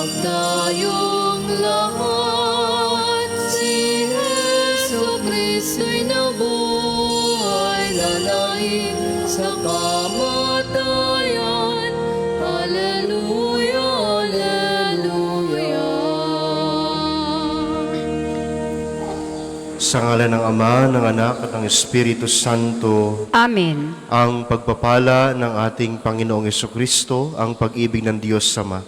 Magtayong lahat, si Jesucristo'y nabuhay, lalaing sa kamatayan. Alleluia, Alleluia. Sa ngalan ng Ama, ng Anak at ng Espiritu Santo. Amen. Ang pagpapala ng ating Panginoong Jesucristo, ang pag-ibig ng Diyos Ama,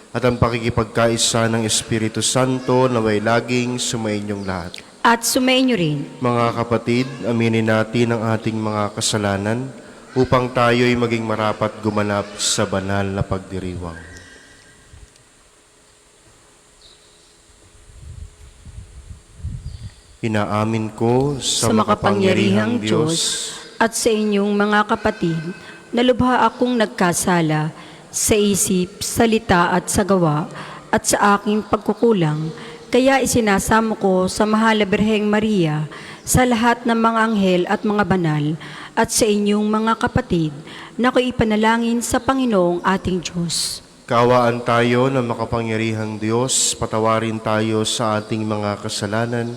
at ang pakikipagkaisa ng Espiritu Santo naway laging sumainyong lahat. At sumainyo rin. Mga kapatid, aminin natin ang ating mga kasalanan upang tayo'y maging marapat gumanap sa banal na pagdiriwang. Inaamin ko sa makapangyarihang Diyos at sa inyong mga kapatid na lubha akong nagkasala sa isip, salita at sa gawa at sa aking pagkukulang. Kaya isinasamo ko sa mahal na Birheng Maria, sa lahat ng mga anghel at mga banal, at sa inyong mga kapatid na ko'y ipanalangin sa Panginoong ating Diyos. Kaawaan tayo ng makapangyarihang Diyos, patawarin tayo sa ating mga kasalanan,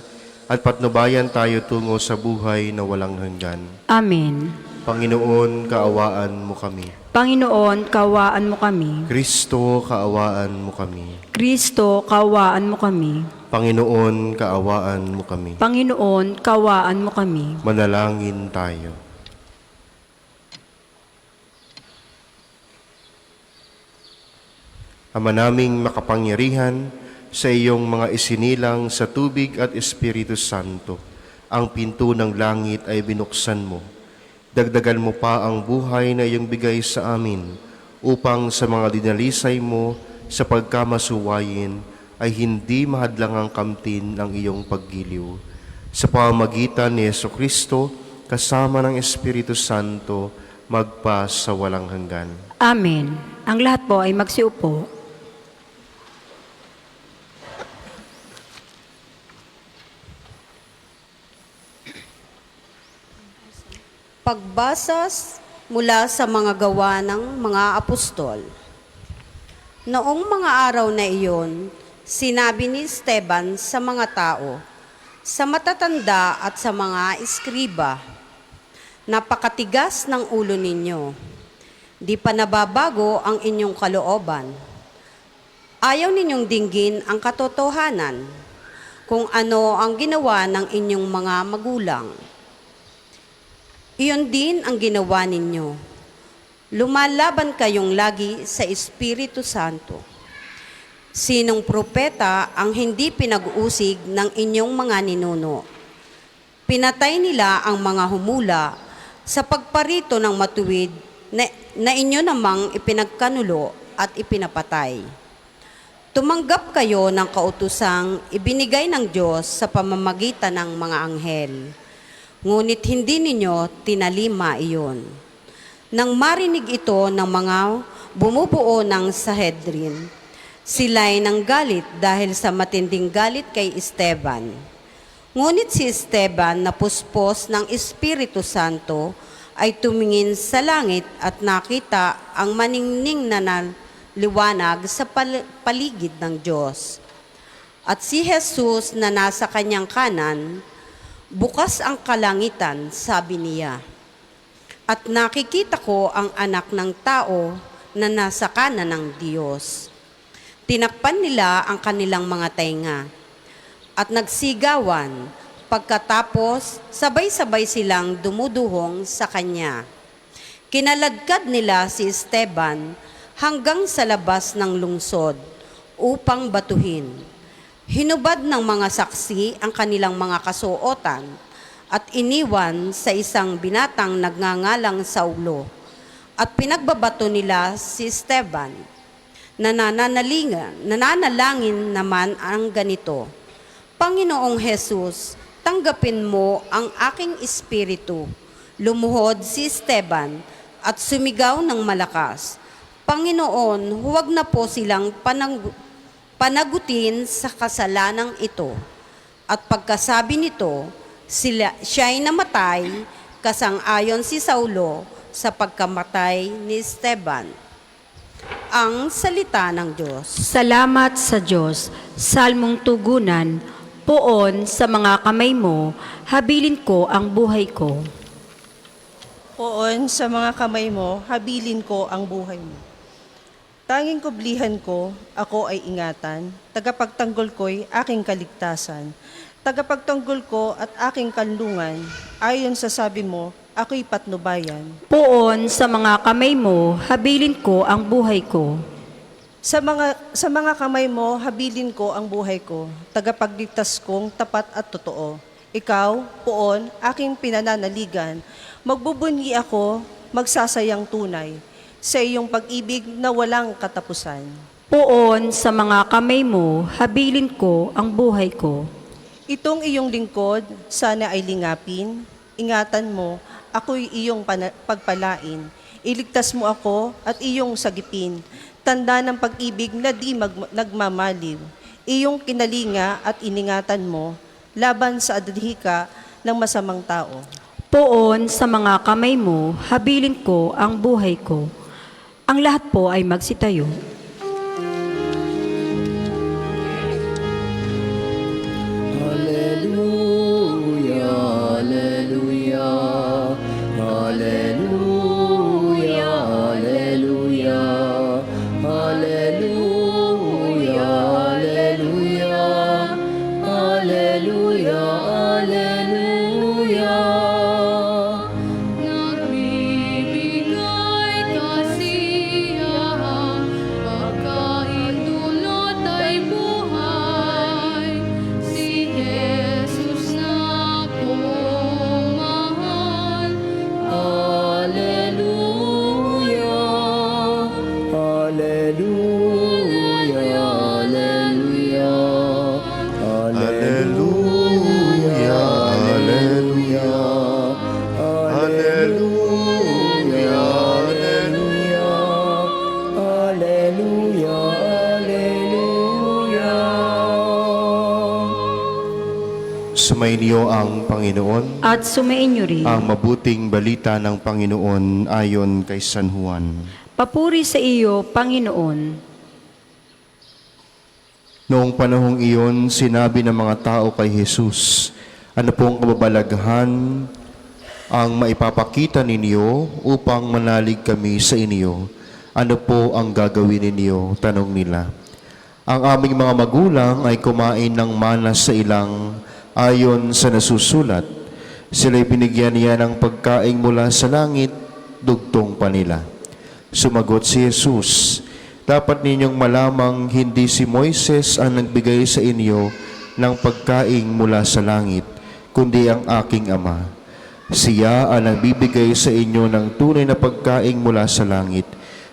at patnubayan tayo tungo sa buhay na walang hanggan. Amen. Panginoon, kaawaan mo kami. Panginoon, kaawaan mo kami. Kristo, kaawaan mo kami. Kristo, kaawaan mo kami. Panginoon, kaawaan mo kami. Panginoon, kaawaan mo kami. Manalangin tayo. Ama naming makapangyarihan, sa iyong mga isinilang sa tubig at Espiritu Santo, ang pinto ng langit ay binuksan mo. Dagdagan mo pa ang buhay na iyong bigay sa amin, upang sa mga dinalisay mo sa pagkamasuwayin ay hindi mahadlang ang kamtin ng iyong paggiliw. Sa pamamagitan ni Jesucristo, kasama ng Espiritu Santo, magpa sa walang hanggan. Amen. Ang lahat po ay magsiupo. Pagbasa mula sa mga gawa ng mga apostol. Noong mga araw na iyon, sinabi ni Esteban sa mga tao, sa matatanda at sa mga eskriba, napakatigas ng ulo ninyo. Di pa nababago ang inyong kalooban. Ayaw ninyong dinggin ang katotohanan kung ano ang ginawa ng inyong mga magulang. Iyon din ang ginawa ninyo. Lumalaban kayong lagi sa Espiritu Santo. Sinong propeta ang hindi pinag-uusig ng inyong mga ninuno? Pinatay nila ang mga humula sa pagparito ng matuwid na inyo namang ipinagkanulo at ipinapatay. Tumanggap kayo ng kautusang ibinigay ng Diyos sa pamamagitan ng mga anghel. Ngunit hindi ninyo tinalima iyon. Nang marinig ito ng mga bumubuo ng Sanhedrin, sila'y nanggalit dahil sa matinding galit kay Esteban. Ngunit si Esteban, napuspos ng Espiritu Santo, ay tumingin sa langit at nakita ang maningning na liwanag sa paligid ng Diyos. At si Jesus na nasa kanyang kanan, bukas ang kalangitan, sabi niya, at nakikita ko ang anak ng tao na nasa kanan ng Diyos. Tinakpan nila ang kanilang mga tenga at nagsigawan, pagkatapos sabay-sabay silang dumuduhong sa kanya. Kinaladkad nila si Esteban hanggang sa labas ng lungsod upang batuhin. Hinubad ng mga saksi ang kanilang mga kasuotan at iniwan sa isang binatang nagngangalang Saulo. At pinagbabato nila si Esteban. Nananalangin naman ang ganito, Panginoong Jesus, tanggapin mo ang aking espiritu. Lumuhod si Esteban at sumigaw ng malakas, Panginoon, huwag na po silang panagutin sa kasalanang ito. At pagkasabi nito, siya'y namatay, kasang-ayon si Saulo sa pagkamatay ni Esteban. ang salita ng Diyos. Salamat sa Diyos. Salmong tugunan, poon sa mga kamay mo, habilin ko ang buhay ko. Poon sa mga kamay mo, habilin ko ang buhay mo. Tanging kublihan ko, ako ay ingatan, tagapagtanggol ko'y aking kaligtasan. Tagapagtanggol ko at aking kanlungan, ayon sa sabi mo, ako'y patnubayan. Poon sa mga kamay mo, habilin ko ang buhay ko. Sa mga kamay mo, habilin ko ang buhay ko, tagapagligtas kong tapat at totoo. Ikaw, poon, aking pinananaligan, magbubunyi ako, magsasayang tunay, sa iyong pag-ibig na walang katapusan. Poon sa mga kamay mo, habilin ko ang buhay ko. Itong iyong lingkod, sana ay lingapin, ingatan mo, ako'y iyong pagpalain. Iligtas mo ako at iyong sagipin, tanda ng pag-ibig na di nagmamaliw. Iyong kinalinga at iningatan mo, laban sa adhika ng masamang tao. Poon sa mga kamay mo, habilin ko ang buhay ko. Ang lahat po ay magsitayo. Hallelujah, hallelujah, hallelujah, hallelujah, hallelujah, hallelujah, hallelujah, hallelujah. Nagbibigay kasiyahan, pagkain dulot ay buhay. Si Jesus na kong mahal. Hallelujah, hallelujah, hallelujah, Hallelujah, hallelujah, hallelujah, hallelujah. Sumainyo ang Panginoon. At sumainyo rin. Ang mabuting balita ng Panginoon ayon kay San Juan. Papuri sa iyo, Panginoon. Noong panahong iyon, sinabi ng mga tao kay Jesus, ano pong kababalaghan ang maipapakita ninyo upang manalig kami sa inyo? Ano po ang gagawin ninyo? Tanong nila. Ang aming mga magulang ay kumain ng mana sa ilang ayon sa nasusulat. Sila'y binigyan niya ng pagkain mula sa langit, dugtong pa nila. Sumagot si Jesus, dapat ninyong malamang hindi si Moises ang nagbigay sa inyo ng pagkain mula sa langit, kundi ang aking Ama. Siya ang nagbibigay sa inyo ng tunay na pagkain mula sa langit,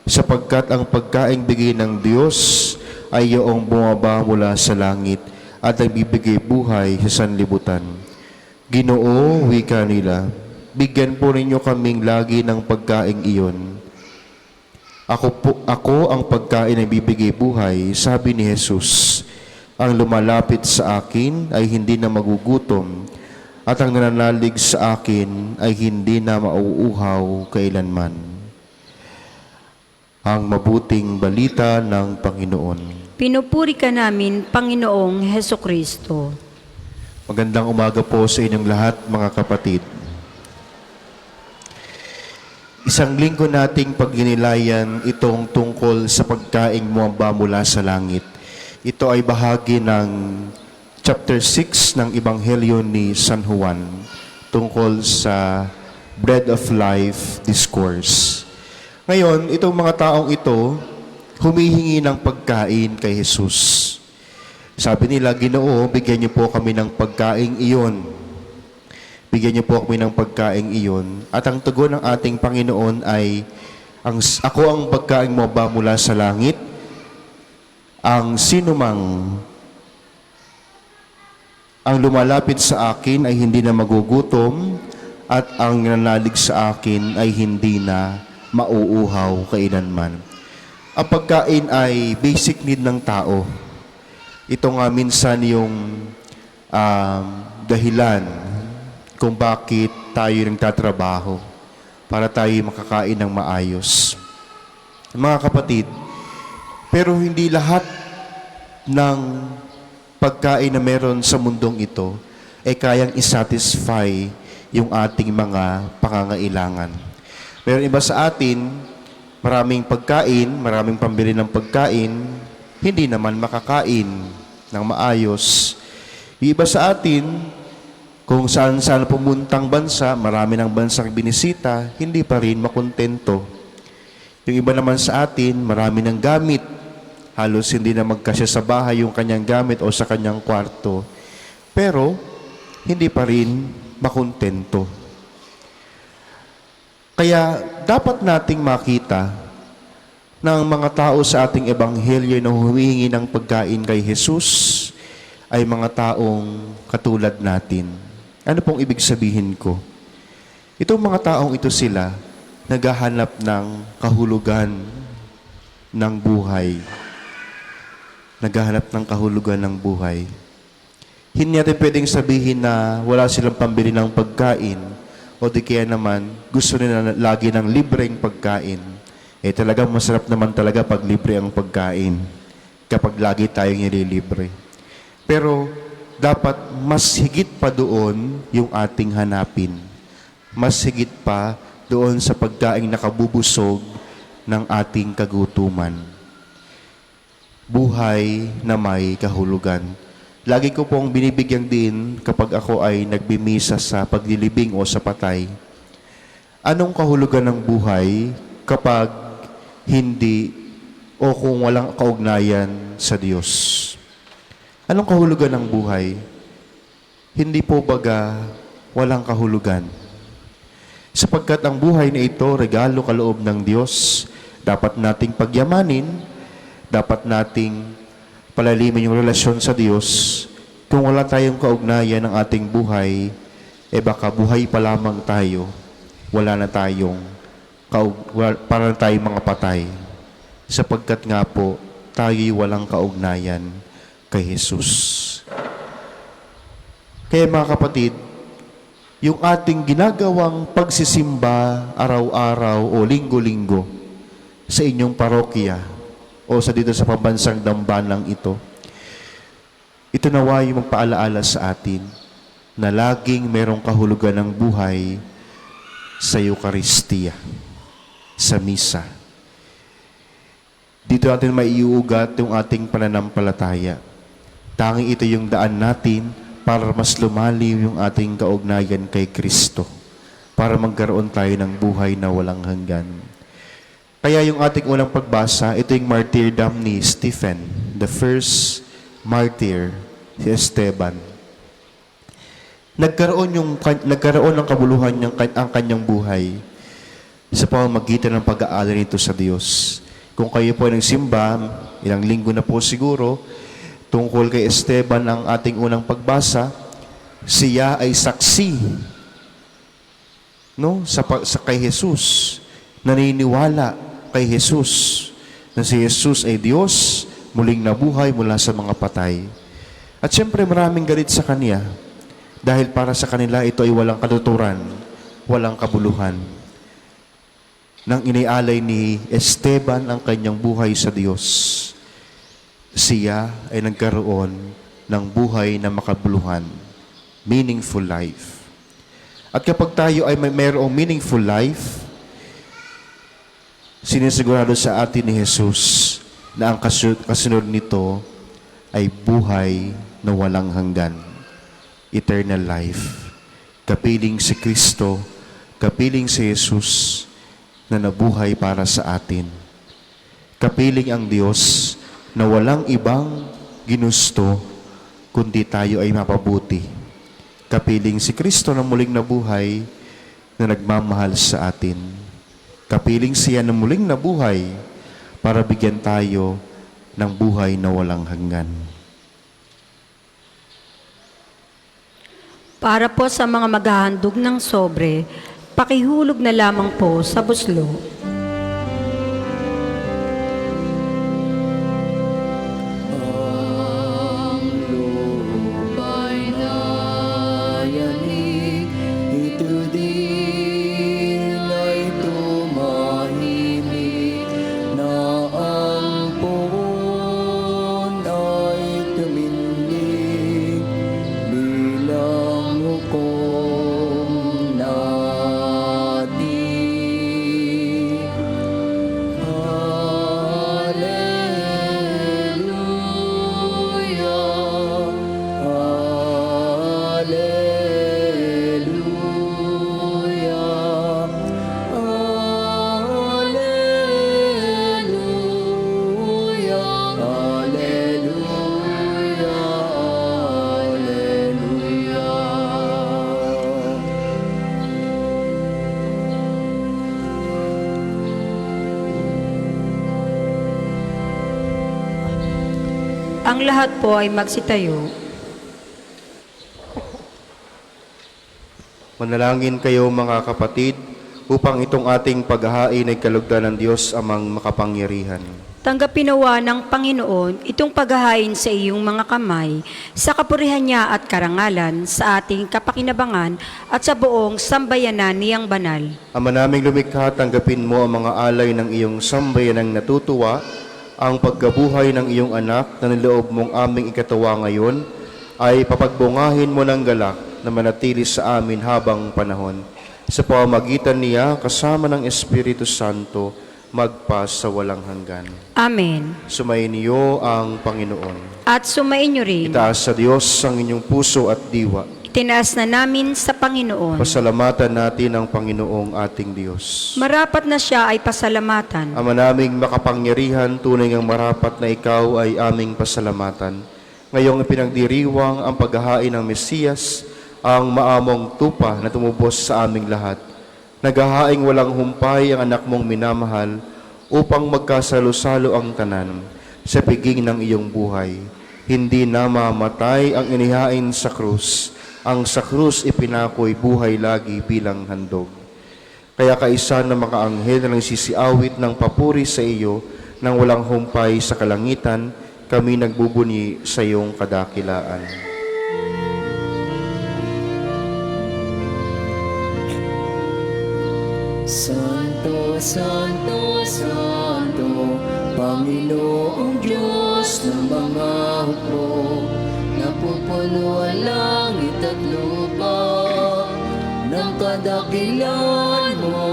sapagkat ang pagkain bigay ng Diyos ay iyong bumaba mula sa langit at nagbibigay buhay sa sanlibutan. Ginoo, wika nila, bigyan po ninyo kaming lagi ng pagkain iyon. Ako ang pagkain na bibigay buhay, sabi ni Jesus. Ang lumalapit sa akin ay hindi na magugutom, at ang nananalig sa akin ay hindi na mauuhaw kailanman. Ang mabuting balita ng Panginoon. Pinupuri ka namin, Panginoong Hesukristo. Magandang umaga po sa inyong lahat, mga kapatid. Isang linggo nating pagninilayan itong tungkol sa pagkaing bumaba mula sa langit. Ito ay bahagi ng chapter 6 ng Ebanghelyo ni San Juan tungkol sa Bread of Life Discourse. Ngayon, itong mga taong ito humihingi ng pagkain kay Jesus. Sabi nila, Ginoo, bigyan niyo po kami ng pagkain iyon. Bigyan niyo po kami ng pagkain iyon. At ang tugon ng ating Panginoon ay, ako ang pagkain mo ba mula sa langit? Ang sinumang ang lumalapit sa akin ay hindi na magugutom, at ang nananalig sa akin ay hindi na mauuhaw kailanman. Ang pagkain ay basic need ng tao. Ito nga minsan yung dahilan kung bakit tayo nagtatrabaho para tayo makakain ng maayos. Mga kapatid, Pero hindi lahat ng pagkain na meron sa mundong ito ay kayang isatisfy yung ating mga pangangailangan. Meron iba sa atin, maraming pagkain, maraming pambili ng pagkain, hindi naman makakain ng maayos. Yung iba sa atin, kung saan-saan pumuntang bansa, marami ng bansang binisita, hindi pa rin makontento. Yung iba naman sa atin, marami ng gamit, halos hindi na magkasya sa bahay yung kanyang gamit o sa kanyang kwarto. Pero, hindi pa rin makontento. Kaya, dapat nating makita ng mga tao sa ating ebanghelyo na humihingi ng pagkain kay Jesus ay mga taong katulad natin. Ano pong ibig sabihin ko? Itong mga taong ito sila, naghahanap ng kahulugan ng buhay. Naghahanap ng kahulugan ng buhay. Hindi natin pwedeng sabihin na wala silang pambili ng pagkain o di kaya naman gusto nila lagi ng libreng pagkain. Talagang masarap naman talaga pag libre ang pagkain kapag lagi tayong nililibre. Pero dapat mas higit pa doon yung ating hanapin. Mas higit pa doon sa pagkaing nakabubusog ng ating kagutuman. Buhay na may kahulugan. Lagi ko pong binibigyan din kapag ako ay nagbimisa sa paglilibing o sa patay. Anong kahulugan ng buhay kapag hindi o kung walang kaugnayan sa Diyos? Anong kahulugan ng buhay? Hindi po baga walang kahulugan. Sapagkat ang buhay na ito, regalo kaloob ng Diyos, dapat nating pagyamanin, dapat nating palalimin yung relasyon sa Diyos. Kung wala tayong kaugnayan ng ating buhay, baka buhay pa lamang tayo, wala na tayong para na tayong mga patay. Sapagkat nga po, tayo'y walang kaugnayan kay Jesus. Kaya mga kapatid, yung ating ginagawang pagsisimba araw-araw o linggo-linggo sa inyong parokya o sa dito sa pambansang dambanang ito naway magpaalaala sa atin na laging merong kahulugan ng buhay sa Eucharistia, sa Misa. Dito natin maiuugat yung ating pananampalataya. Tanging ito yung daan natin para mas lumalim yung ating kaugnayan kay Kristo, para magkaroon tayo ng buhay na walang hanggan. Kaya yung ating unang pagbasa, ito yung martyrdom ni Stephen, the first martyr, si Esteban. Nagkaroon ng kabuluhan ang kanyang buhay sa pamamagitan ng pag-aalala nito sa Diyos. Kung kayo po ay nagsimba, ilang linggo na po siguro, tungkol kay Esteban ang ating unang pagbasa, siya ay saksi sa kay Jesus. Naniniwala kay Jesus na si Jesus ay Diyos, muling nabuhay mula sa mga patay. At siyempre maraming galit sa Kanya dahil para sa kanila ito ay walang katuturan, walang kabuluhan. Nang inialay ni Esteban ang kanyang buhay sa Diyos, siya ay nagkaroon ng buhay na makabuluhan, meaningful life. At kapag tayo ay mayroong meaningful life, sinisigurado sa atin ni Jesus na ang kasunod nito ay buhay na walang hanggan, eternal life. Kapiling si Kristo, kapiling si Jesus na nabuhay para sa atin. Kapiling ang Diyos na walang ibang ginusto kundi tayo ay mapabuti. Kapiling si Kristo na muling nabuhay na nagmamahal sa atin. Kapiling siya na muling nabuhay para bigyan tayo ng buhay na walang hanggan. Para po sa mga maghahandog ng sobre, pakihulog na lamang po sa buslo. Ang lupa'y nayanig, ito din ay tumahimik na ang Ang lahat po ay magsitayo. Manalangin kayo mga kapatid, upang itong ating paghahain ay kalugdan ng Diyos amang makapangyarihan. Tanggapin nawa ng Panginoon itong paghahain sa iyong mga kamay, sa kapurihan niya at karangalan, sa ating kapakinabangan at sa buong sambayanan niyang banal. Ama naming lumikha, tanggapin mo ang mga alay ng iyong sambayanang natutuwa, ang pagkabuhay ng iyong anak na niloob mong aming ikatawa ngayon, ay papagbungahin mo ng galak na manatili sa amin habang panahon. Sa pamamagitan niya, kasama ng Espiritu Santo, magpa sa walang hanggan. Amen. Sumayin niyo ang Panginoon. At sumain niyo rin. Itaas sa Diyos ang inyong puso at diwa. Itinaas na namin sa Panginoon. Pasalamatan natin ang Panginoong ating Diyos. Marapat na siya ay pasalamatan. Ama naming makapangyarihan, tunay ngang marapat na ikaw ay aming pasalamatan. Ngayong ipinagdiriwang ang paghahain ng Mesiyas, ang maamong tupa na tumubos sa aming lahat. Naghahaing walang humpay ang anak mong minamahal upang magkasalo-salo ang tanan sa piging ng iyong buhay. Hindi na mamatay ang inihain sa krus. Ang sa krus ipinakoy buhay lagi bilang handog. Kaya kaisa na makaanghel na nagsisiawit ng papuri sa iyo nang walang humpay sa kalangitan, kami nagbubunyi sa iyong kadakilaan. Santo, Santo, Santo, Panginoong Diyos ng mga hukbo, napupuno ang langit at lupa ng kadakilan mo.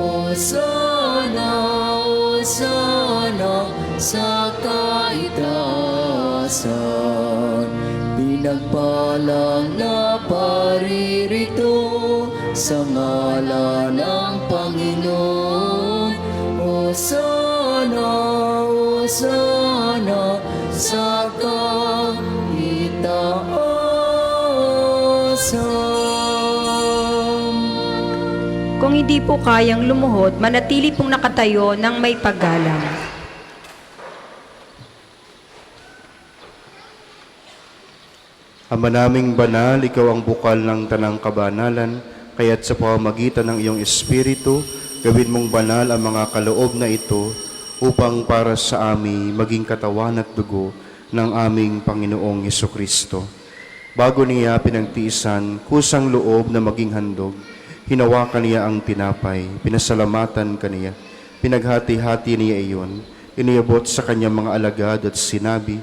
Hosana, Hosana sa kaitaasan, pinagpalang na paririto sa ngalan ng Panginoon. Hosana, Hosana sa kaitaasan. Kung hindi po kayang lumuhod, manatili pong nakatayo ng may paggalang. Ama naming banal, ikaw ang bukal ng tanang kabanalan, kaya't sa pamamagitan ng iyong Espiritu, gawin mong banal ang mga kaloob na ito upang para sa amin maging katawan at dugo ng aming Panginoong Hesukristo. Bago niya pinagtiisan, kusang loob na maging handog, hinawakan niya ang tinapay, pinasalamatan kaniya, pinaghati-hati niya iyon, iniabot sa kanyang mga alagad at sinabi,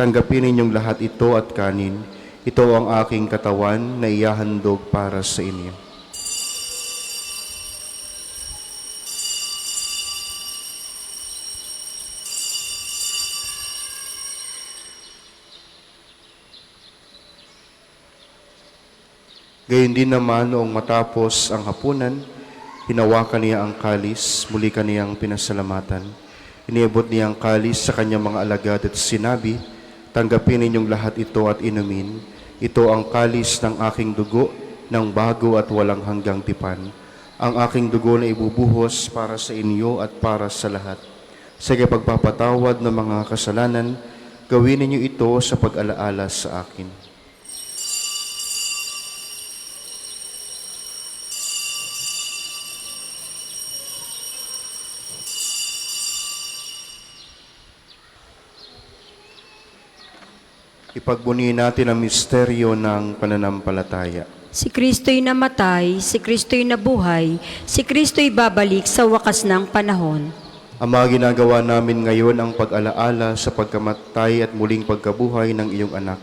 tanggapin ninyong lahat ito at kanin, ito ang aking katawan na iyahandog para sa inyo. Gayon din naman noong matapos ang hapunan, hinawakan niya ang kalis, muli kaniyang pinasalamatan. Iniabot niya ang kalis sa kanyang mga alagad at sinabi, tanggapin ninyong lahat ito at inumin. Ito ang kalis ng aking dugo, ng bago at walang hanggang tipan. Ang aking dugo na ibubuhos para sa inyo at para sa lahat. Sa pagpapatawad ng mga kasalanan, gawin ninyo ito sa pag-alaala sa akin. Ipagbuni natin ang misteryo ng pananampalataya. Si Kristo'y namatay, si Kristo'y nabuhay, si Kristo'y babalik sa wakas ng panahon. Ama, ginagawa namin ngayon ang pag-alaala sa pagkamatay at muling pagkabuhay ng iyong anak.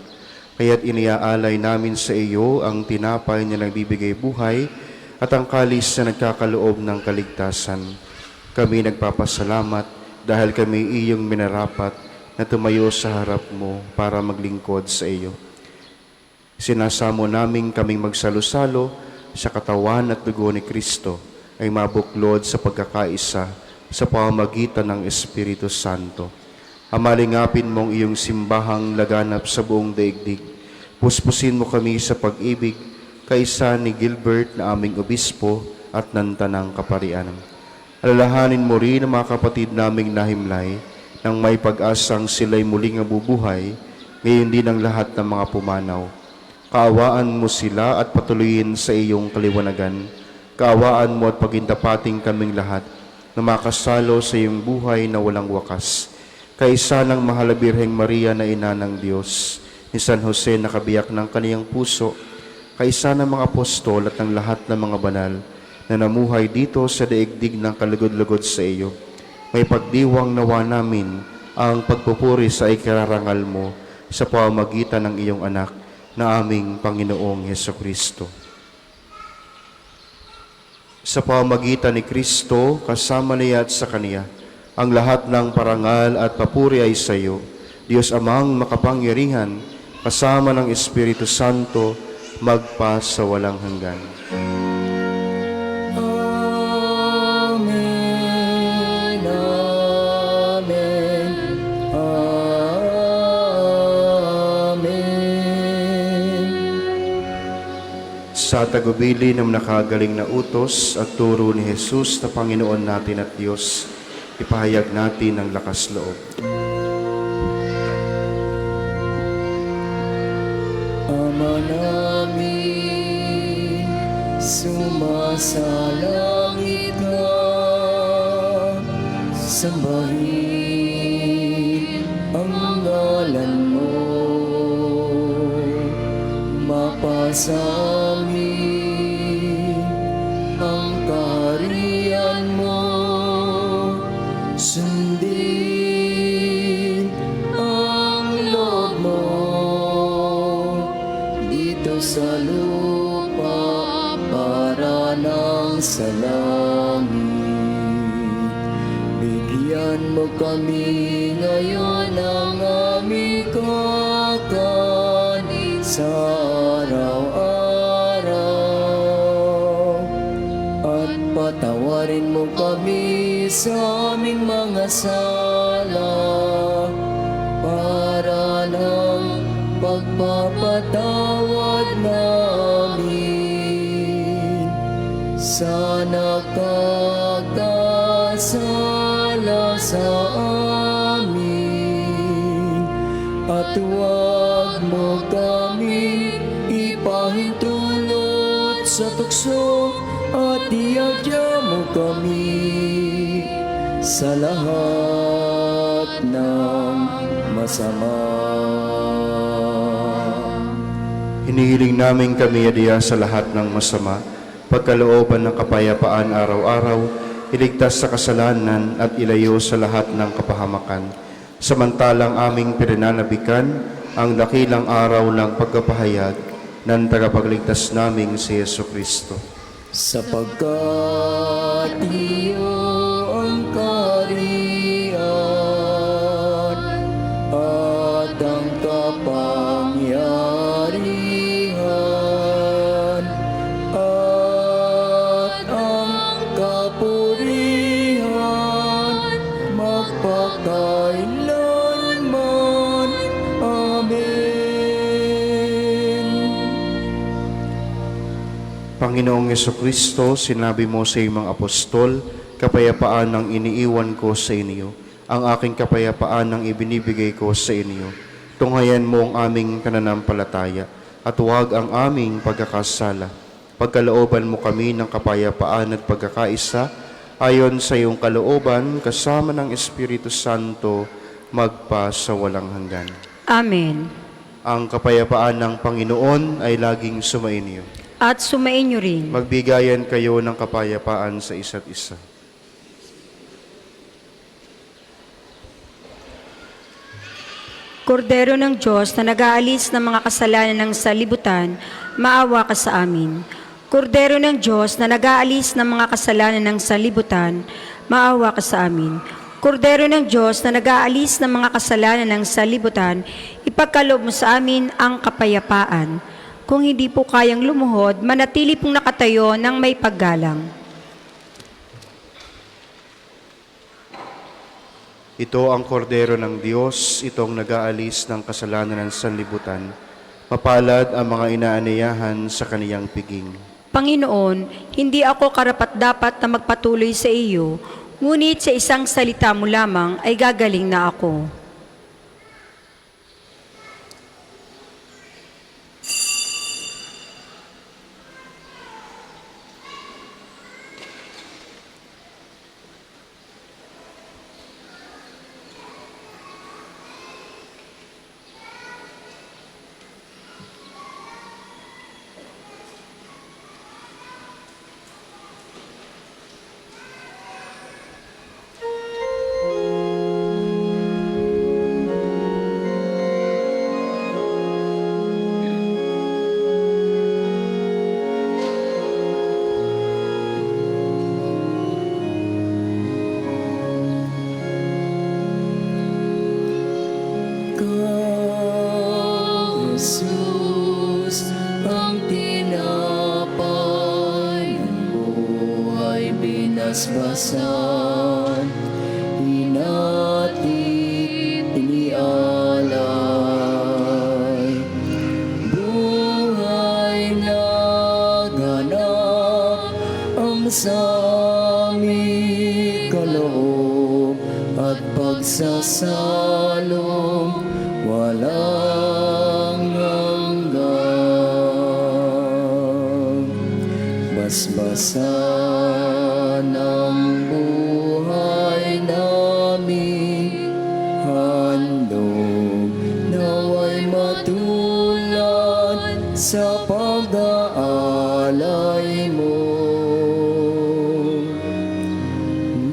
Kaya't iniaalay namin sa iyo ang tinapay na nagbibigay buhay at ang kalis na nagkakaloob ng kaligtasan. Kami nagpapasalamat dahil kami iyong minarapat na tumayo sa harap mo para maglingkod sa iyo. Sinasamo namin kaming magsalo-salo sa katawan at dugo ni Kristo ay mabuklod sa pagkakaisa sa pamamagitan ng Espiritu Santo. Amalingapin mong iyong simbahang laganap sa buong daigdig. Puspusin mo kami sa pag-ibig kaisa ni Gilbert na aming obispo at ng Tanang Kaparian. Alalahanin mo rin ang mga kapatid naming nahimlay, nang may pag-asang sila'y muling mabubuhay, ngayon din ang lahat ng mga pumanaw. Kaawaan mo sila at patuloyin sa iyong kaliwanagan. Kaawaan mo at pagintapating kaming lahat na makasalo sa iyong buhay na walang wakas. Kaisa ng mahal na Birheng Maria na ina ng Diyos, ni San Jose na kabiyak ng kaniyang puso, kaisa ng mga apostol at ng lahat ng mga banal na namuhay dito sa daigdig ng kalugod-lugod sa iyo. May pagdiwang nawa namin ang pagpupuri sa ikararangal mo sa pamamagitan ng iyong anak na aming Panginoong Hesukristo. Sa pamamagitan ni Kristo, kasama niya at sa Kaniya, ang lahat ng parangal at papuri ay sa iyo, Diyos Amang makapangyarihan, kasama ng Espiritu Santo, magpa sa walang hanggan. Amen, amen, amen. Sa tagubili ng nakagaling na utos at turo ni Jesus na Panginoon natin at Diyos, ipahayag natin ang lakas loob. Ama namin, sumasalangit ka, sambahin ang ngalan mo, mapasa amin ang kaharian mo, sundin ang loob mo dito sa lupa para nang sa langit. Bigyan mo kami ngayon ng aming kakanin sa araw-araw, at patawarin mo kami sa aming mga sala para ng pagpapatawad namin sa nakakasala sa amin, at huwag mo kami ipahintulot sa tukso, at iagya mo kami sa lahat ng masama. Hinihiling namin kami adiya sa lahat ng masama, pagkalooban ng kapayapaan araw-araw, iligtas sa kasalanan at ilayo sa lahat ng kapahamakan. Samantalang aming pinananabikan ang dakilang araw ng pagkapahayag ng tagapagligtas naming si Jesucristo. Sapagkat iyo ang kaharian at ang kapangyarihan at ang kapurihan magpakailanman. Amen. Panginoong Jesucristo, sinabi mo sa iyong mga apostol, kapayapaan ang iniiwan ko sa inyo. Ang aking kapayapaan ang ibinibigay ko sa inyo. Tunghayan mo ang aming pananampalataya at huwag ang aming pagkakasala. Pagkalooban mo kami ng kapayapaan at pagkakaisa, ayon sa iyong kalooban, kasama ng Espiritu Santo, magpa sa walang hanggan. Amen. Ang kapayapaan ng Panginoon ay laging sumainyo. At sumainyo rin. Magbigayan kayo ng kapayapaan sa isa't isa. Kordero ng Diyos na nag-aalis ng mga kasalanan ng salibutan, maawa ka sa amin. Kordero ng Diyos na nag-aalis ng mga kasalanan ng salibutan, maawa ka sa amin. Kordero ng Diyos na nag-aalis ng mga kasalanan ng salibutan, ipagkaloob mo sa amin ang kapayapaan. Kung hindi po kayang lumuhod, manatili pong nakatayo ng may paggalang. Ito ang kordero ng Diyos, itong nag-aalis ng kasalanan ng sanlibutan. Mapalad ang mga inaaniyahan sa kaniyang piging. Panginoon, hindi ako karapat-dapat na magpatuloy sa iyo, Ngunit sa isang salita mo lamang ay gagaling na ako. Jesus, ang tinapay ng buhay binasbasan, hinatid, inialay. Buhay na ganap ang sami kaloob at pagsasalong walang hanggan. Basbasan ang buhay namin, handog naway matulad sa pag-aalay mo.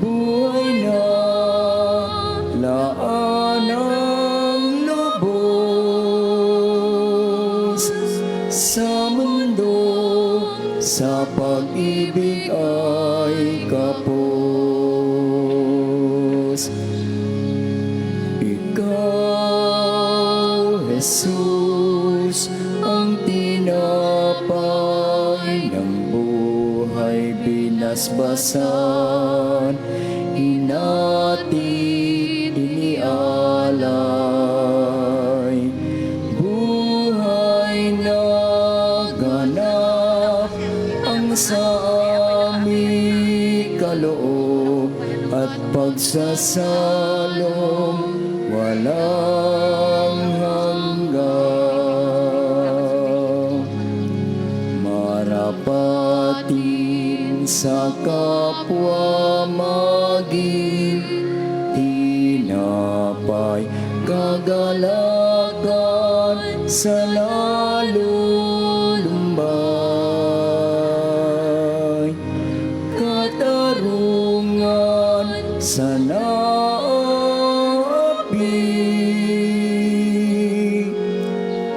Buhay na laan ang lubos sa mundo, sa pag-ibig ay kapos. Ikaw, Jesus, ang tinapay ng buhay binasbasan, hinatid, inialay. Buhay na ganap ang sa aming kaloob at pagsasalong walang hanggan. Marapatin sa kapwa maging tinapay, kagalakan sa lalulumbay, katarungan sa naapi,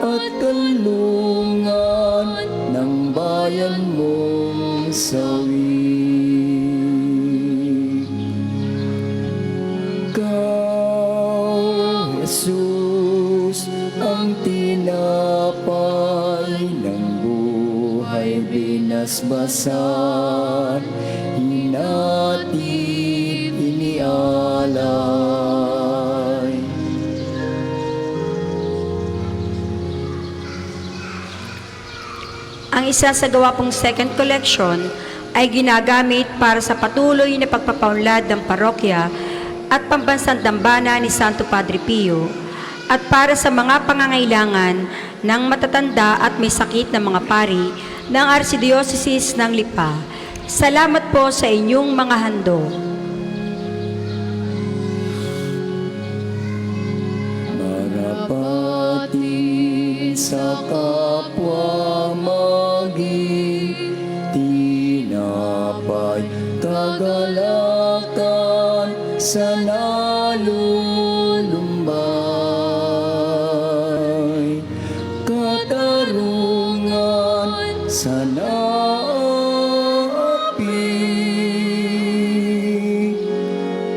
at kanlungan ng bayan mong sawi. Ikaw, Jesus, ang tinapay ng buhay binasbasan, hinatid, inialay. Ang isa sa gawa pong second collection ay ginagamit para sa patuloy na pagpapaunlad ng parokya at pambansang dambana ni Santo Padre Pio at para sa mga pangangailangan ng matatanda at may sakit na mga pari ng Archdiocese ng Lipa. Salamat po sa inyong mga handog. Marapatin sa kapwa maging tinapay, kagalakan sa nalulumbay, katarungan sa naapi,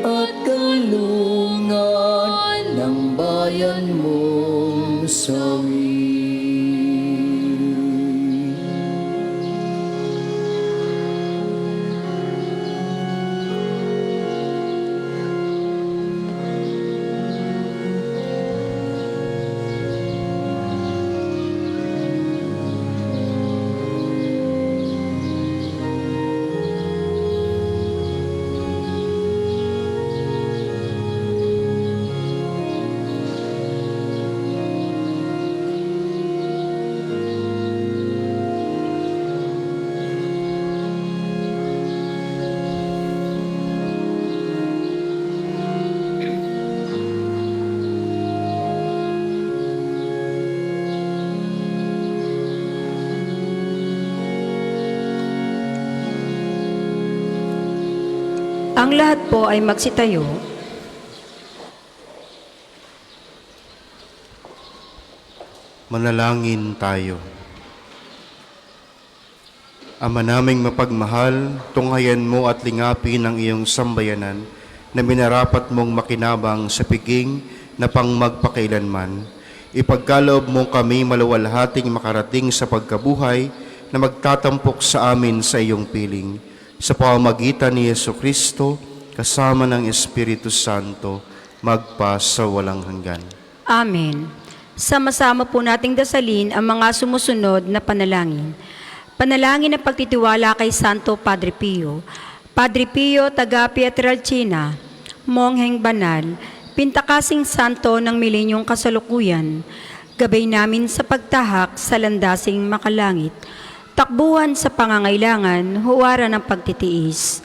at kalungan ng bayan mong sawi. Ang lahat po ay magsitayo. Manalangin tayo. Ama naming mapagmahal, tunghayan mo at lingapin ang iyong sambayanan na minarapat mong makinabang sa piging na pangmagpakailanman. Ipagkaloob mo kami maluwalhating makarating sa pagkabuhay na magtatampok sa amin sa iyong piling. Sa pamamagitan ni Jesucristo, kasama ng Espiritu Santo, magpa sa walang hanggan. Amen. Sama-sama po nating dasalin ang mga sumusunod na panalangin. Panalangin ng pagtitiwala kay Santo Padre Pio. Padre Pio, taga Pietrelcina, Mongheng Banal, pintakasing santo ng milenyong kasalukuyan, gabay namin sa pagtahak sa landasing makalangit, takbuhan sa pangangailangan, huwara ng pagtitiis.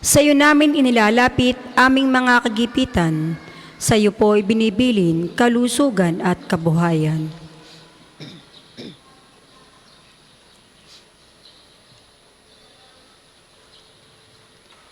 Sa iyo namin inilalapit aming mga kagipitan, sa iyo po ibinibilin kalusugan at kabuhayan.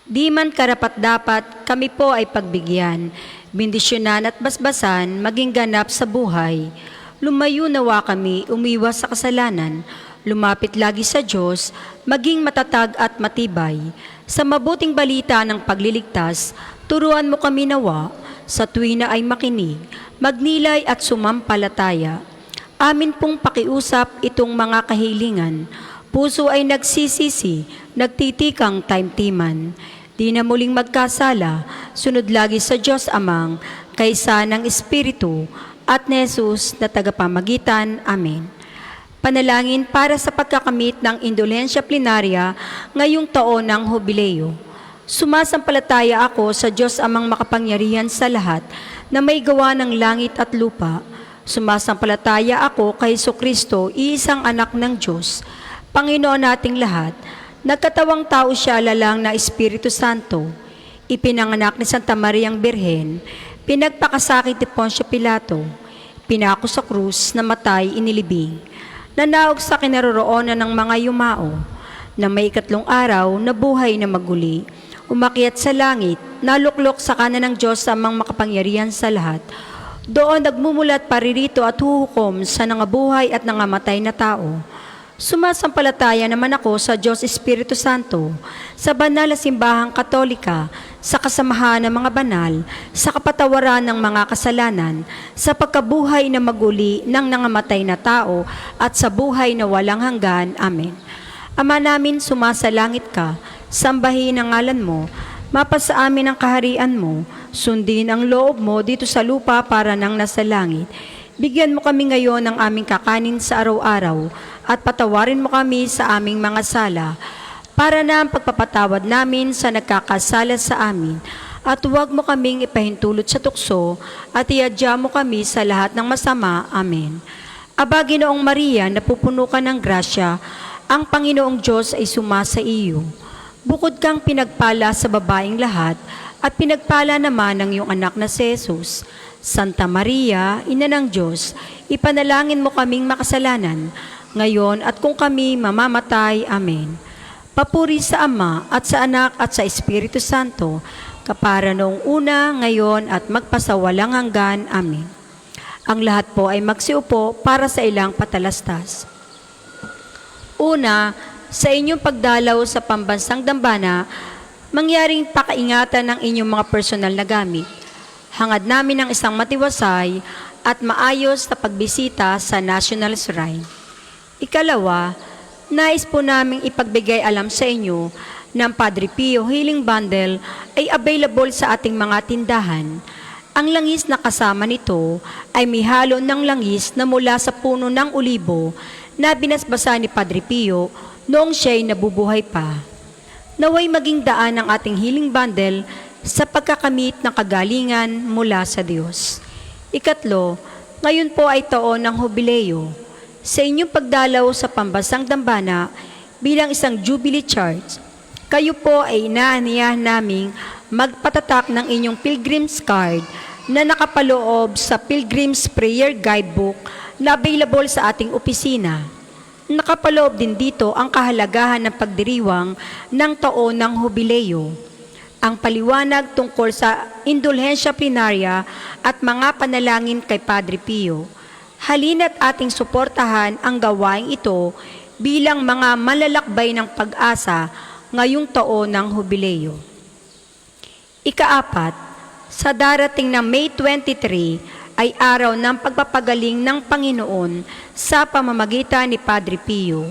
Di man karapat-dapat, kami po ay pagbigyan, bendisyonan at basbasan, maging ganap sa buhay. Lumayo nawa kami, umiwas sa kasalanan, lumapit lagi sa Diyos, maging matatag at matibay. Sa mabuting balita ng pagliligtas, turuan mo kami nawa, sa tuwina ay makinig, magnilay at sumampalataya. Amin pong pakiusap itong mga kahilingan, puso ay nagsisisi, nagtitikang taimtiman. Di na muling magkasala, sunod lagi sa Diyos Amang, kaysa ng Espiritu, at ni Jesus na tagapamagitan. Amen. Panalangin para sa pagkakamit ng indulhensya plenarya ngayong taon ng Hubileo. Sumasampalataya ako sa Diyos Amang makapangyarihan sa lahat na may gawa ng langit at lupa. Sumasampalataya ako kay Jesucristo, iisang anak ng Diyos, Panginoon nating lahat. Nagkatawang tao siya lalang na Espiritu Santo. Ipinanganak ni Santa Mariang Birhen, pinagpakasakit ni Poncio Pilato, pinako sa krus, namatay, inilibing, nanaog sa kinaroroonan ng mga yumao, na may ikatlong araw na buhay na maguli, umakyat sa langit, naluklok sa kanan ng Diyos Amang makapangyarihan sa lahat. Doon nagmumulat paririto at huhukom sa nangabuhay at nangamatay na tao. Sumasampalataya naman ako sa Diyos Espiritu Santo, sa banal na simbahang katolika, sa kasamahan ng mga banal, sa kapatawaran ng mga kasalanan, sa pagkabuhay na maguli ng nangamatay na tao, at sa buhay na walang hanggan. Amen. Ama namin, sumasalangit ka, sambahin ang ngalan mo, mapasa amin ang kaharian mo, sundin ang loob mo dito sa lupa para nang nasa langit. Bigyan mo kami ngayon ng aming kakanin sa araw-araw at patawarin mo kami sa aming mga sala para na ang pagpapatawad namin sa nagkakasala sa amin. At huwag mo kaming ipahintulot sa tukso at iadya mo kami sa lahat ng masama. Amen. Aba, Ginoong Maria, napupuno ka ng grasya, ang Panginoong Diyos ay sumasa iyo. Bukod kang pinagpala sa babaeng lahat at pinagpala naman ng iyong anak na si Jesus. Santa Maria, Ina ng Diyos, ipanalangin mo kaming makasalanan, ngayon at kung kami mamamatay. Amen. Papuri sa Ama at sa Anak at sa Espiritu Santo, kapara noong una, ngayon at magpasawalang hanggan. Amen. Ang lahat po ay magsiupo para sa ilang patalastas. Una, sa inyong pagdalaw sa pambansang dambana, mangyaring pakaingatan ng inyong mga personal na gamit. Hangad namin ng isang matiwasay at maayos na pagbisita sa National Shrine. Ikalawa, nais po naming ipagbigay alam sa inyo na ang Padre Pio Healing Bundle ay available sa ating mga tindahan. Ang langis na kasama nito ay may halo ng langis na mula sa puno ng olibo na binasbasa ni Padre Pio noong siya'y nabubuhay pa. Naway maging daan ang ating healing bundle sa pagkakamit ng kagalingan mula sa Diyos. Ikatlo, ngayon po ay taon ng Hubileo. Sa inyong pagdalaw sa pambansang dambana bilang isang Jubilee Church, kayo po ay inaaniyahan naming magpatatak ng inyong Pilgrim's Card na nakapaloob sa Pilgrim's Prayer Guidebook na available sa ating opisina. Nakapaloob din dito ang kahalagahan ng pagdiriwang ng taon ng Hubileo. ang paliwanag tungkol sa indulhensya plenarya at mga panalangin kay Padre Pio. Halina't ating suportahan ang gawaing ito bilang mga malalakbay ng pag-asa ngayong taon ng Hubileo. Ikaapat, sa darating na May 23 ay araw ng pagpapagaling ng Panginoon sa pamamagitan ni Padre Pio.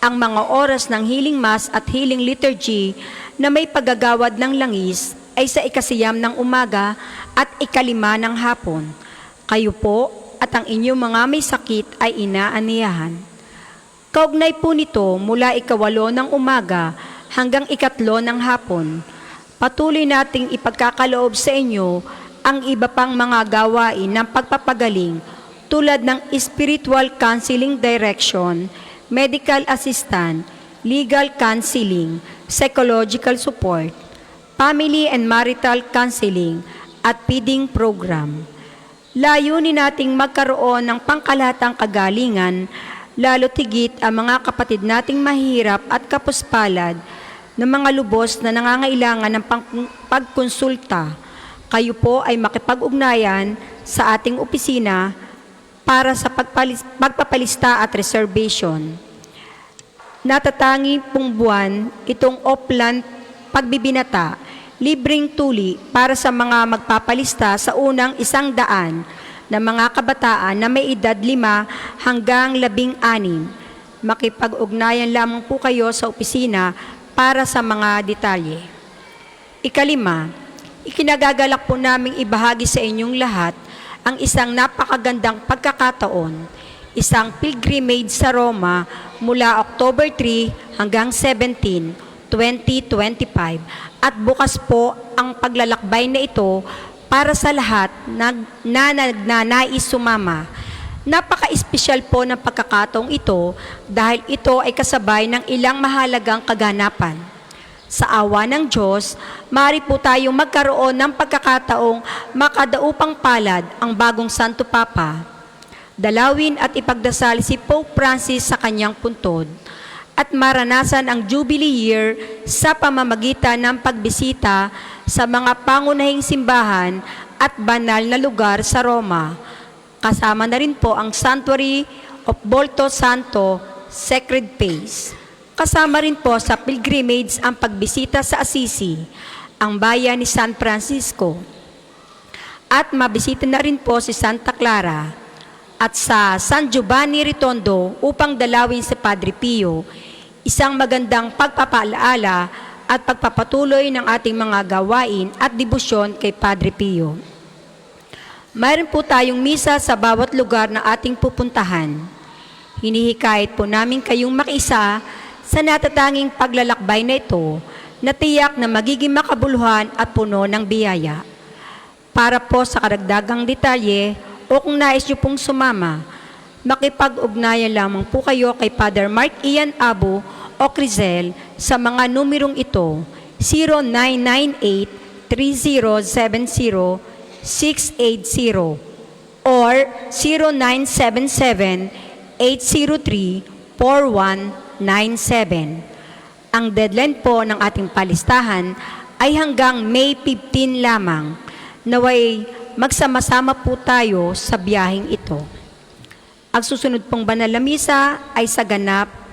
Ang mga oras ng healing mass at healing liturgy na may paggagawad ng langis ay sa 9 ng umaga at 5 ng hapon. Kayo po at ang inyong mga may sakit ay inaaniyahan. Kaugnay po nito mula 8 ng umaga hanggang 3 ng hapon. Patuloy nating ipagkakaloob sa inyo ang iba pang mga gawain ng pagpapagaling tulad ng spiritual counseling direction, medical assistant, legal counseling, psychological support, family and marital counseling, at feeding program. Layunin nating magkaroon ng pangkalahatang kagalingan, lalo tigit ang mga kapatid nating mahirap at kapuspalad na mga lubos na nangangailangan ng pagkonsulta. Kayo po ay makipag-ugnayan sa ating opisina para sa pagpapalista at reservation. Natatangi pong buwan itong Oplan pagbibinata, libreng tuli para sa mga magpapalista sa unang 100 na mga kabataan na may edad 5 hanggang 16. Makipag-ugnayan lamang po kayo sa opisina para sa mga detalye. Ikalima, ikinagagalak po naming ibahagi sa inyong lahat ang isang napakagandang pagkakataon, isang pilgrimage sa Roma mula October 3 hanggang 17, 2025 at bukas po ang paglalakbay na ito para sa lahat na nagnanais sumama. Napaka-espesyal po ng pagkakataong ito dahil ito ay kasabay ng ilang mahalagang kaganapan. Sa awa ng Diyos, maaari po tayong magkaroon ng pagkakataong makadaupang palad ang bagong Santo Papa. Dalawin at ipagdasal si Pope Francis sa kanyang puntod at maranasan ang Jubilee Year sa pamamagitan ng pagbisita sa mga pangunahing simbahan at banal na lugar sa Roma. Kasama na rin po ang Sanctuary of Volto Santo, Sacred Place. Kasama rin po sa pilgrimage ang pagbisita sa Assisi, ang bayan ni San Francisco. At mabisita na rin po si Santa Clara at sa San Giovanni Ritondo upang dalawin si Padre Pio, isang magandang pagpapaalaala at pagpapatuloy ng ating mga gawain at debosyon kay Padre Pio. Mayroon po tayong misa sa bawat lugar na ating pupuntahan. Hinihikayat po namin kayong makiisa sa natatanging paglalakbay na ito na tiyak na magiging makabuluhan at puno ng biyaya. Para po sa karagdagang detalye o kung nais nyo pong sumama, makipag-ugnayan lamang po kayo kay Father Mark Ian Abu o Crizel sa mga numerong ito 0998-3070-680 or 0977-803-4197. Ang deadline po ng ating palistahan ay hanggang May 15 lamang. Naway magsama-sama po tayo sa biyaheng ito. Ang susunod pong banal na misa ay sa ganap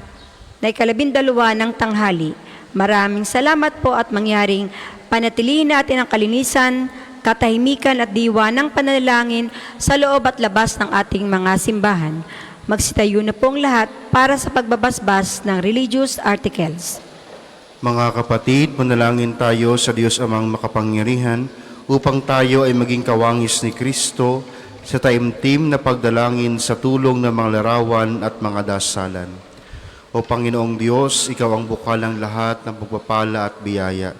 na 12 ng tanghali. Maraming salamat po at mangyaring panatilihin natin ang kalinisan, katahimikan at diwa ng panalangin sa loob at labas ng ating mga simbahan. Magsitayo na pong lahat para sa pagbabasbas ng religious articles. Mga kapatid, manalangin tayo sa Diyos Amang makapangyarihan upang tayo ay maging kawangis ni Kristo sa taimtim na pagdalangin sa tulong ng mga larawan at mga dasalan. O Panginoong Diyos, Ikaw ang bukalang lahat ng pagpapala at biyaya.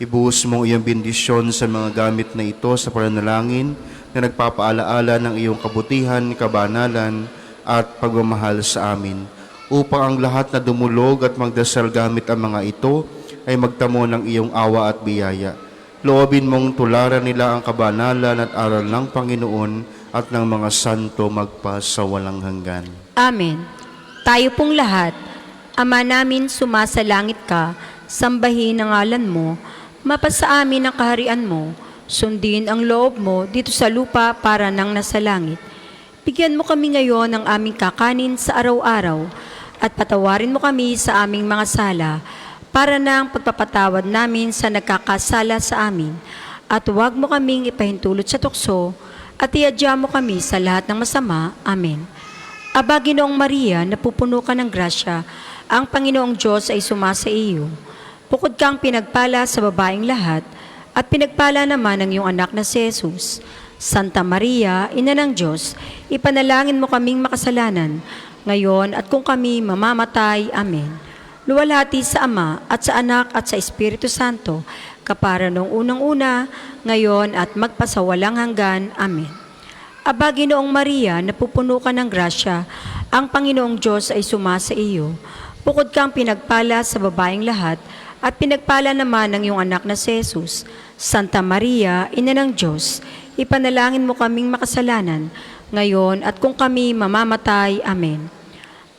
Ibuhos mo iyong bendisyon sa mga gamit na ito sa pananalangin na nagpapaalaala ng iyong kabutihan, kabanalan, at pagmamahal sa amin, upang ang lahat na dumulog at magdasal gamit ang mga ito ay magtamo ng iyong awa at biyaya. Loobin mong tularan nila ang kabanalan at aral ng Panginoon at ng mga santo magpa sa walang hanggan. Amen. Tayo pong lahat, Ama namin sumasalangit ka, sambahin ang ngalan mo, Mapasa amin ang kaharian mo, sundin ang loob mo dito sa lupa para nang nasa langit. Bigyan mo kami ngayon ng aming kakanin sa araw-araw at patawarin mo kami sa aming mga sala para nang pagpapatawad namin sa nagkakasala sa amin. At huwag mo kaming ipahintulot sa tukso at iadya mo kami sa lahat ng masama. Amen. Aba, Ginoong Maria, napupuno ka ng grasya, ang Panginoong Diyos ay sumasa iyo. Bukod kang pinagpala sa babaeng lahat, at pinagpala naman ang iyong anak na si Jesus. Santa Maria, Ina ng Diyos, ipanalangin mo kaming makasalanan, ngayon at kung kami mamamatay. Amen. Luwalhati sa Ama, at sa Anak, at sa Espiritu Santo, kapara noong unang-una, ngayon at magpasawalang hanggan. Amen. Aba, Ginoong Maria, napupuno ka ng grasya, ang Panginoong Diyos ay sumasa iyo. Bukod kang pinagpala sa babaeng lahat, at pinagpala naman ang iyong anak na si Jesus. Santa Maria, Ina ng Diyos, ipanalangin mo kaming makasalanan, ngayon at kung kami mamamatay. Amen.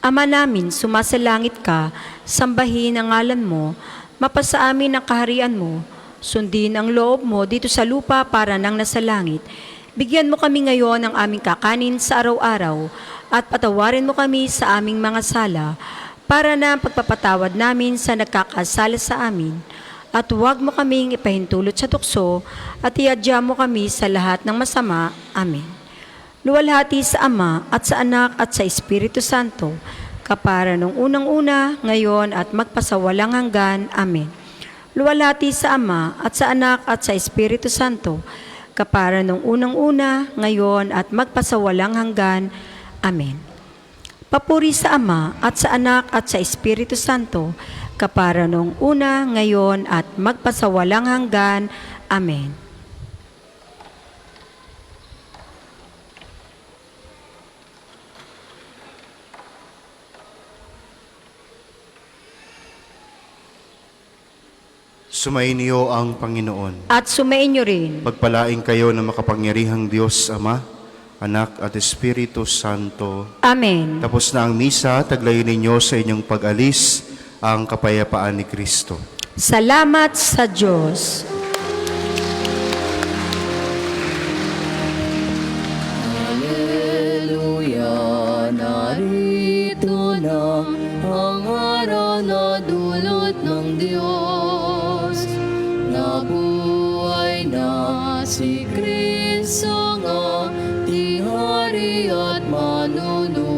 Ama namin, sumasalangit ka, sambahin ang ngalan mo, mapasa amin ang kaharian mo, sundin ang loob mo dito sa lupa para nang nasa langit. Bigyan mo kami ngayon ng aming kakanin sa araw-araw at patawarin mo kami sa aming mga sala para na pagpapatawad namin sa nagkakasala sa amin. At huwag mo kaming ipahintulot sa tukso at iadya mo kami sa lahat ng masama. Amen. Luwalhati sa Ama at sa Anak at sa Espiritu Santo, kapara nung unang-una, ngayon at magpasawalang hanggan. Amen. Luwalhati sa Ama at sa Anak at sa Espiritu Santo, kapara nung unang-una, ngayon at magpasawalang hanggan. Amen. Papuri sa Ama at sa Anak at sa Espiritu Santo, kapara nung una, ngayon at magpasawalang hanggan. Amen. Sumainyo ang Panginoon. At sumainyo rin. Pagpalain kayo ng makapangyarihang Diyos, Ama, Anak at Espiritu Santo. Amen. Tapos na ang misa, taglayin ninyo sa inyong pag-alis ang kapayapaan ni Kristo. Salamat sa Diyos. Hallelujah, narito na ang araw na dulot ng Diyos. Nabuhay na si Kristo ang ating Hari at Manunod.